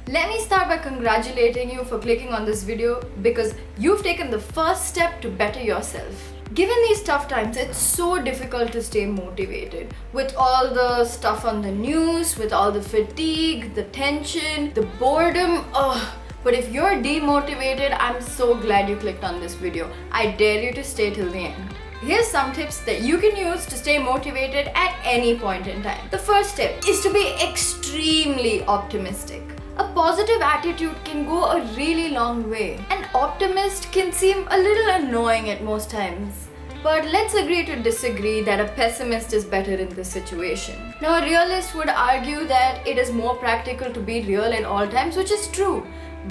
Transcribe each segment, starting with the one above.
Let me start by congratulating you for clicking on this video because you've taken the first step to better yourself. Given these tough times, it's so difficult to stay motivated with all the stuff on the news, with all the fatigue, the tension, the boredom. But if you're demotivated, I'm so glad you clicked on this video. I dare you to stay till the end. Here's some tips that you can use to stay motivated at any point in time. The first tip is to be extremely optimistic. A positive attitude can go a really long way. An optimist can seem a little annoying at most times. But let's agree to disagree that a pessimist is better in this situation. Now, a realist would argue that it is more practical to be real at all times, which is true.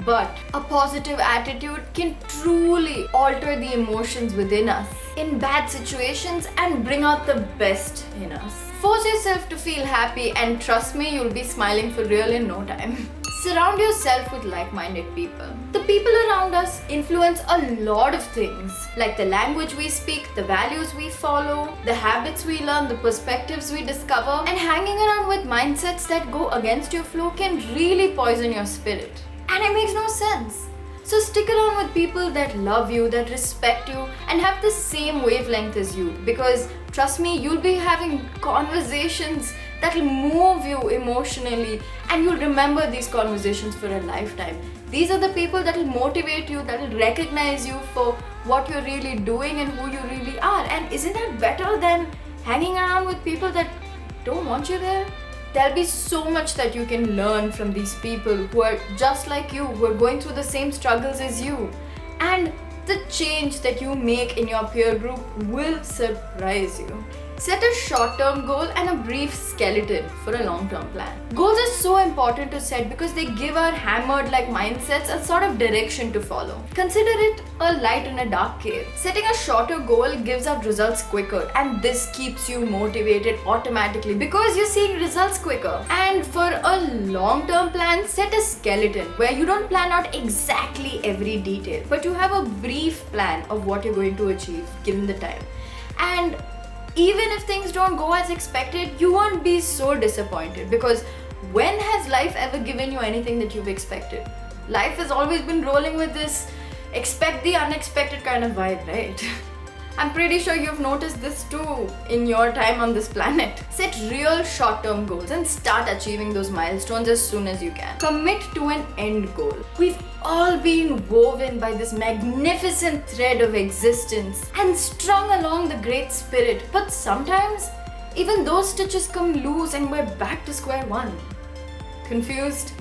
But a positive attitude can truly alter the emotions within us in bad situations and bring out the best in us. Force yourself to feel happy and trust me, you'll be smiling for real in no time. Surround yourself with like-minded people. The people around us influence a lot of things, like the language we speak, the values we follow, the habits we learn, the perspectives we discover, and hanging around with mindsets that go against your flow can really poison your spirit. And it makes no sense. So stick around with people that love you, that respect you, and have the same wavelength as you. Because trust me, you'll be having conversations that'll move you emotionally, and you'll remember these conversations for a lifetime. These are the people that'll motivate you, that'll recognize you for what you're really doing and who you really are. And isn't that better than hanging around with people that don't want you there? There'll be so much that you can learn from these people who are just like you, who are going through the same struggles as you. And the change that you make in your peer group will surprise you. Set a short-term goal and a brief skeleton for a long-term plan. Goals are so important to set because they give our hammered-like mindsets a sort of direction to follow. Consider it a light in a dark cave. Setting a shorter goal gives out results quicker, and this keeps you motivated automatically because you're seeing results quicker. And for a long-term plan, set a skeleton where you don't plan out exactly every detail, but you have a brief plan of what you're going to achieve given the time. And even if things don't go as expected, you won't be so disappointed because when has life ever given you anything that you've expected? Life has always been rolling with this expect the unexpected kind of vibe, right? I'm pretty sure you've noticed this too in your time on this planet. Set real short-term goals and start achieving those milestones as soon as you can. Commit to an end goal. We've all been woven by this magnificent thread of existence and strung along the great spirit, but sometimes even those stitches come loose and we're back to square one. Confused?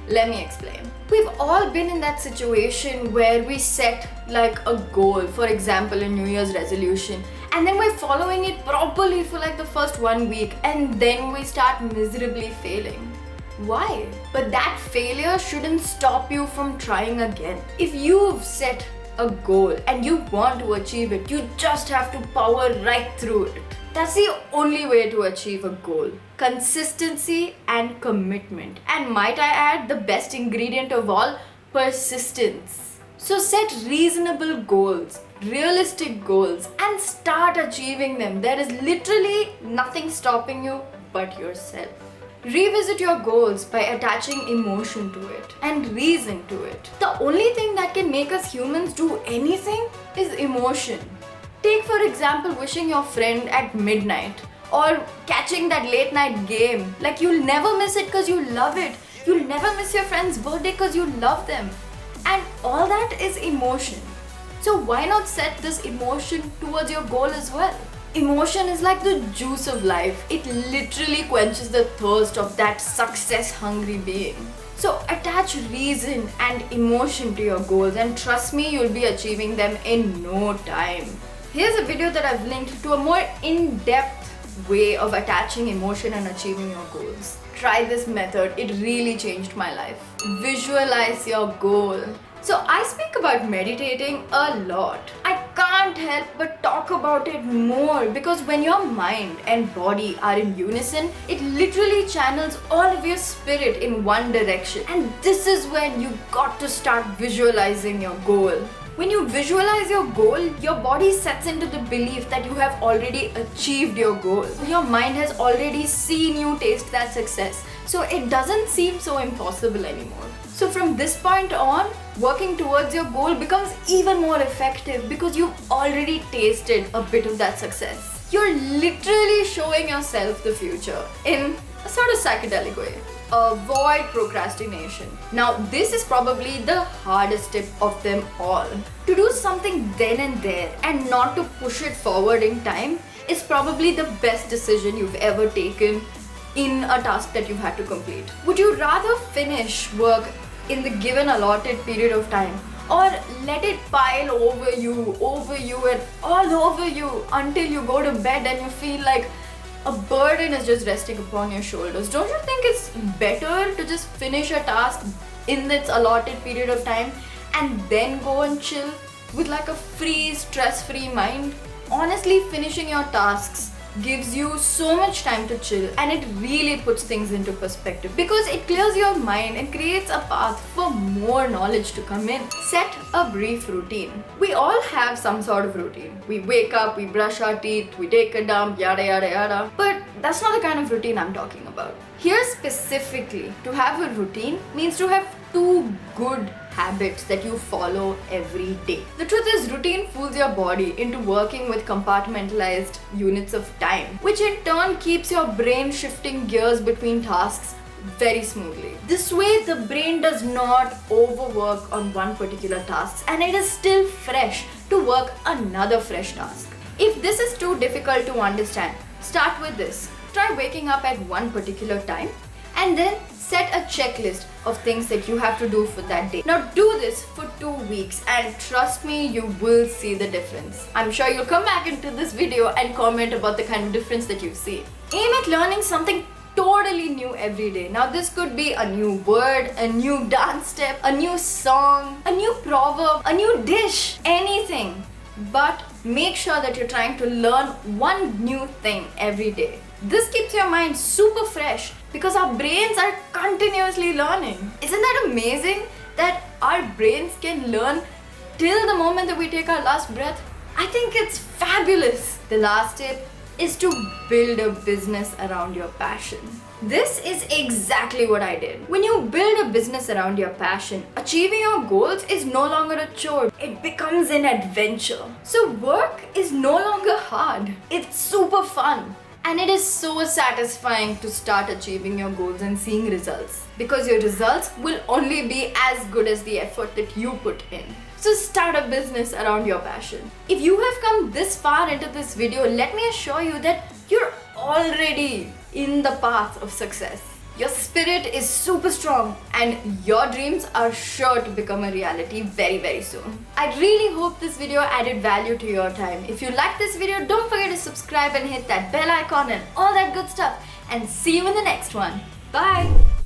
Let me explain. We've all been in that situation where we set like a goal, for example a New Year's resolution, and then we're following it properly for like the first 1 week and then we start miserably failing. Why? But that failure shouldn't stop you from trying again. If you've set a goal and you want to achieve it, you just have to power right through it. That's the only way to achieve a goal. Consistency and commitment. And might I add, the best ingredient of all, persistence. So set reasonable goals, realistic goals, and start achieving them. There is literally nothing stopping you but yourself. Revisit your goals by attaching emotion to it and reason to it. The only thing that can make us humans do anything is emotion. Take for example wishing your friend at midnight or catching that late night game. Like you'll never miss it because you love it. You'll never miss your friend's birthday because you love them. And all that is emotion. So why not set this emotion towards your goal as well? Emotion is like the juice of life. It literally quenches the thirst of that success-hungry being. So attach reason and emotion to your goals and trust me, you'll be achieving them in no time. Here's a video that I've linked to a more in-depth way of attaching emotion and achieving your goals. Try this method, it really changed my life. Visualize your goal. So I speak about meditating a lot. I can't help but talk about it more because when your mind and body are in unison, it literally channels all of your spirit in one direction. And this is when you got to start visualizing your goal. When you visualize your goal, your body sets into the belief that you have already achieved your goal. Your mind has already seen you taste that success. So it doesn't seem so impossible anymore. So from this point on, working towards your goal becomes even more effective because you've already tasted a bit of that success. You're literally showing yourself the future in a sort of psychedelic way. Avoid procrastination. Now, this is probably the hardest tip of them all. To do something then and there and not to push it forward in time is probably the best decision you've ever taken in a task that you've had to complete. Would you rather finish work in the given allotted period of time, or let it pile over you and all over you until you go to bed and you feel like a burden is just resting upon your shoulders? Don't you think it's better to just finish a task in its allotted period of time and then go and chill with like a free, stress-free mind? Honestly, finishing your tasks gives you so much time to chill, and it really puts things into perspective because it clears your mind and creates a path for more knowledge to come in. Set a brief routine. We all have some sort of routine. We wake up, we brush our teeth, we take a dump, yada yada yada. But that's not the kind of routine I'm talking about. Here specifically, to have a routine means to have 2 good habits that you follow every day. The truth is, routine fools your body into working with compartmentalized units of time, which in turn keeps your brain shifting gears between tasks very smoothly. This way, the brain does not overwork on one particular task and it is still fresh to work another fresh task. If this is too difficult to understand, start with this. Try waking up at one particular time and then set a checklist of things that you have to do for that day. Now do this for 2 weeks and trust me, you will see the difference. I'm sure you'll come back into this video and comment about the kind of difference that you see. Aim at learning something totally new every day. Now this could be a new word, a new dance step, a new song, a new proverb, a new dish, anything. But make sure that you're trying to learn one new thing every day. This keeps your mind super fresh because our brains are continuously learning. Isn't that amazing that our brains can learn till the moment that we take our last breath? I think it's fabulous. The last tip is to build a business around your passion. This is exactly what I did. When you build a business around your passion, achieving your goals is no longer a chore. It becomes an adventure. So work is no longer hard. It's super fun. And it is so satisfying to start achieving your goals and seeing results, because your results will only be as good as the effort that you put in. So start a business around your passion. If you have come this far into this video, let me assure you that you're already in the path of success. Your spirit is super strong and your dreams are sure to become a reality very, very soon. I really hope this video added value to your time. If you like this video, don't forget to subscribe and hit that bell icon and all that good stuff. And see you in the next one. Bye!